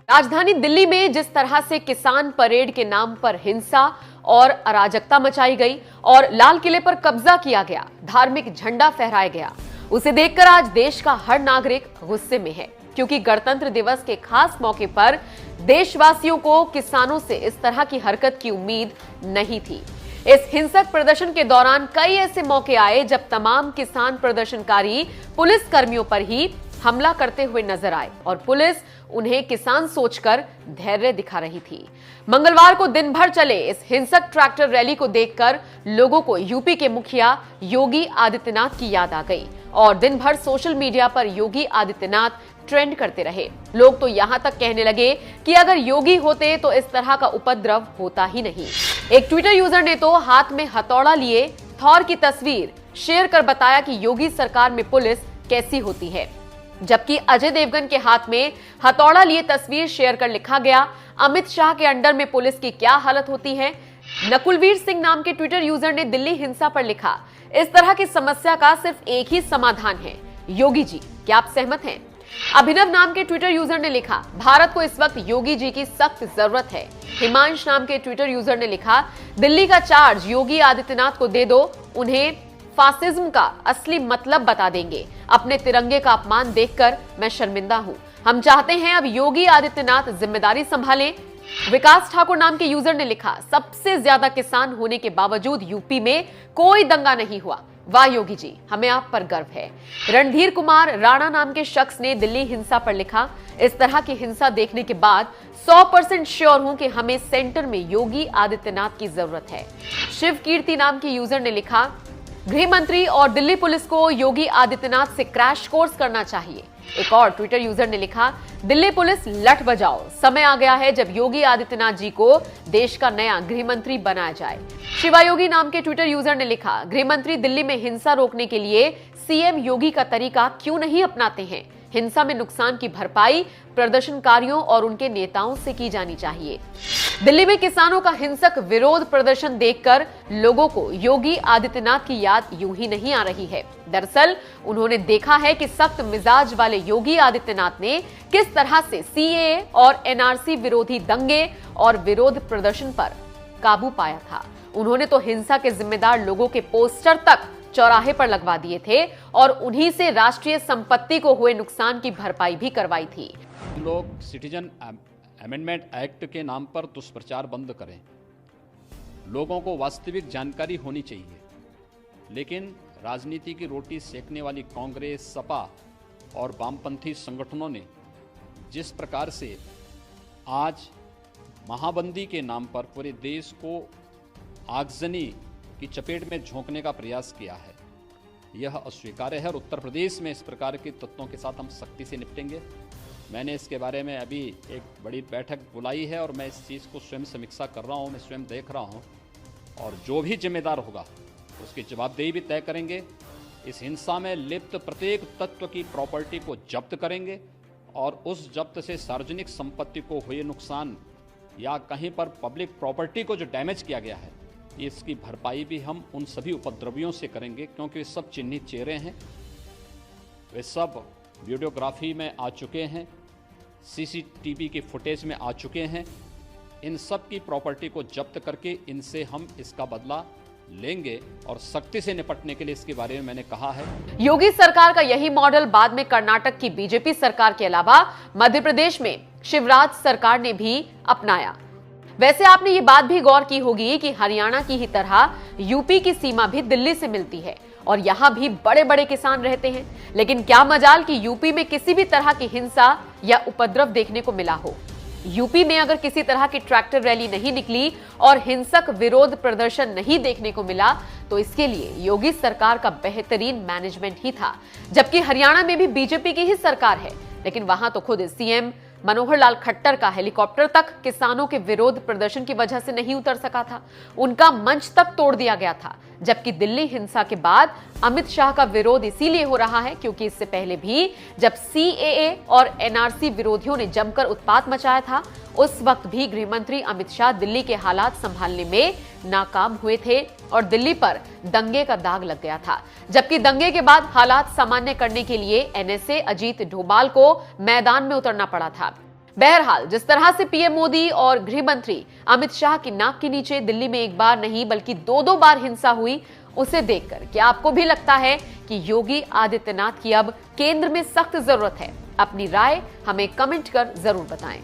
राजधानी दिल्ली में जिस तरह से किसान परेड के नाम पर हिंसा और अराजकता मचाई गई और लाल किले पर कब्जा किया गया, धार्मिक झंडा फहराया गया, उसे देखकर आज देश का हर नागरिक गुस्से में है, क्योंकि गणतंत्र दिवस के खास मौके पर देशवासियों को किसानों से इस तरह की हरकत की उम्मीद नहीं थी। इस हिंसक प्रदर्शन के दौरान कई ऐसे मौके आए जब तमाम किसान प्रदर्शनकारी पुलिस कर्मियों पर ही हमला करते हुए नजर आए और पुलिस उन्हें किसान सोचकर धैर्य दिखा रही थी। मंगलवार को दिन भर चले इस हिंसक ट्रैक्टर रैली को देखकर लोगों को यूपी के मुखिया योगी आदित्यनाथ की याद आ गई और दिन भर सोशल मीडिया पर योगी आदित्यनाथ ट्रेंड करते रहे। लोग तो यहां तक कहने लगे कि अगर योगी होते तो इस तरह का उपद्रव होता ही नहीं। एक ट्विटर यूजर ने तो हाथ में हथौड़ा लिए थॉर की तस्वीर शेयर कर बताया कि योगी सरकार में पुलिस कैसी होती है, जबकि अजय देवगन के हाथ में हथौड़ा लिए तस्वीर शेयर कर लिखा गया, अमित शाह के अंडर में पुलिस की क्या हालत होती है। नकुलवीर सिंह नाम के ट्विटर यूजर ने दिल्ली हिंसा पर लिखा, इस तरह की समस्या का सिर्फ एक ही समाधान है, योगी जी, क्या आप सहमत हैं? अभिनव नाम के ट्विटर यूजर ने लिखा, भारत को इस वक्त योगी जी की सख्त जरूरत है। हिमांश नाम के ट्विटर यूजर ने लिखा, दिल्ली का चार्ज योगी आदित्यनाथ को दे दो, उन्हें फासिज्म का असली मतलब बता देंगे। अपने तिरंगे का अपमान देखकर मैं शर्मिंदा हूं। हम चाहते हैं अब योगी आदित्यनाथ जिम्मेदारी संभालें। विकास ठाकुर नाम के यूजर ने लिखा, सबसे ज्यादा किसान होने के बावजूद यूपी में कोई दंगा नहीं हुआ, वाह योगी जी, हमें आप पर गर्व है। रणधीर कुमार राणा नाम के शख्स ने दिल्ली हिंसा पर लिखा, इस तरह की हिंसा देखने के बाद 100% श्योर हूं कि हमें सेंटर में योगी आदित्यनाथ की जरूरत है। शिव कीर्ति नाम के यूजर ने लिखा, गृह मंत्री और दिल्ली पुलिस को योगी आदित्यनाथ से क्रैश कोर्स करना चाहिए। एक और ट्विटर यूजर ने लिखा, दिल्ली पुलिस लठ बजाओ, समय आ गया है जब योगी आदित्यनाथ जी को देश का नया गृह मंत्री बनाया जाए। शिवायोगी नाम के ट्विटर यूजर ने लिखा, गृह मंत्री दिल्ली में हिंसा रोकने के लिए सीएम योगी का तरीका क्यों नहीं अपनाते हैं? हिंसा में नुकसान की भरपाई प्रदर्शनकारियों और उनके नेताओं से की जानी चाहिए। दिल्ली में किसानों का हिंसक विरोध प्रदर्शन देखकर लोगों को योगी आदित्यनाथ की याद यूं ही नहीं आ रही है। दरअसल उन्होंने देखा है कि सख्त मिजाज वाले योगी आदित्यनाथ ने किस तरह से सीएए और एनआरसी विरोधी दंगे और विरोध प्रदर्शन पर काबू पाया था। उन्होंने तो हिंसा के जिम्मेदार लोगों के पोस्टर तक चौराहे पर लगवा दिए थे और उन्हीं से राष्ट्रीय संपत्ति को हुए नुकसान की भरपाई भी करवाई थी। लोग सिटीजन अमेंडमेंट एक्ट के नाम पर दुष्प्रचार बंद करें। लोगों को वास्तविक जानकारी होनी चाहिए, लेकिन राजनीति की रोटी सेकने वाली कांग्रेस, सपा और वामपंथी संगठनों ने जिस प्रकार से आज महाबंदी के नाम पर पूरे देश को आगजनी की चपेट में झोंकने का प्रयास किया है, यह अस्वीकार्य है और उत्तर प्रदेश में इस प्रकार के तत्वों के साथ हम सख्ती से निपटेंगे। मैंने इसके बारे में अभी एक बड़ी बैठक बुलाई है और मैं इस चीज़ को स्वयं समीक्षा कर रहा हूँ, मैं स्वयं देख रहा हूँ और जो भी जिम्मेदार होगा उसकी जवाबदेही भी तय करेंगे। इस हिंसा में लिप्त प्रत्येक तत्व की प्रॉपर्टी को जब्त करेंगे और उस जब्त से सार्वजनिक संपत्ति को हुए नुकसान या कहीं पर पब्लिक प्रॉपर्टी को जो डैमेज किया गया है, इसकी भरपाई भी हम उन सभी उपद्रवियों से करेंगे, क्योंकि वे सब चिन्हित चेहरे हैं, वे सब वीडियोग्राफी में आ चुके हैं, सीसीटीवी के फुटेज में आ चुके हैं। इन सब की प्रॉपर्टी को जब्त करके इनसे हम इसका बदला लेंगे और सख्ती से निपटने के लिए इसके बारे में मैंने कहा है। योगी सरकार का यही मॉडल बाद में कर्नाटक की बीजेपी सरकार के अलावा मध्य प्रदेश में शिवराज सरकार ने भी अपनाया। वैसे आपने ये बात भी गौर की होगी कि हरियाणा की ही तरह यूपी की सीमा भी दिल्ली से मिलती है और यहाँ भी बड़े बड़े किसान रहते हैं, लेकिन क्या मजाल कि यूपी में किसी भी तरह की हिंसा या उपद्रव देखने को मिला हो। यूपी में अगर किसी तरह की ट्रैक्टर रैली नहीं निकली और हिंसक विरोध प्रदर्शन नहीं देखने को मिला तो इसके लिए योगी सरकार का बेहतरीन मैनेजमेंट ही था। जबकि हरियाणा में भी बीजेपी की ही सरकार है, लेकिन वहां तो खुद सीएम मनोहर लाल खट्टर का हेलीकॉप्टर तक किसानों के विरोध प्रदर्शन की वजह से नहीं उतर सका था, उनका मंच तक तोड़ दिया गया था। जबकि दिल्ली हिंसा के बाद अमित शाह का विरोध इसीलिए हो रहा है क्योंकि इससे पहले भी जब सीएए और एनआरसी विरोधियों ने जमकर उत्पात मचाया था, उस वक्त भी गृह मंत्री अमित शाह दिल्ली के हालात संभालने में नाकाम हुए थे और दिल्ली पर दंगे का दाग लग गया था। जबकि दंगे के बाद हालात सामान्य करने के लिए एनएसए अजीत डोभाल को मैदान में उतरना पड़ा था। बहरहाल, जिस तरह से पीएम मोदी और गृह मंत्री अमित शाह की नाक के नीचे दिल्ली में एक बार नहीं बल्कि दो बार हिंसा हुई, उसे देखकर क्या आपको भी लगता है कि योगी आदित्यनाथ की अब केंद्र में सख्त जरूरत है? अपनी राय हमें कमेंट कर जरूर बताएं।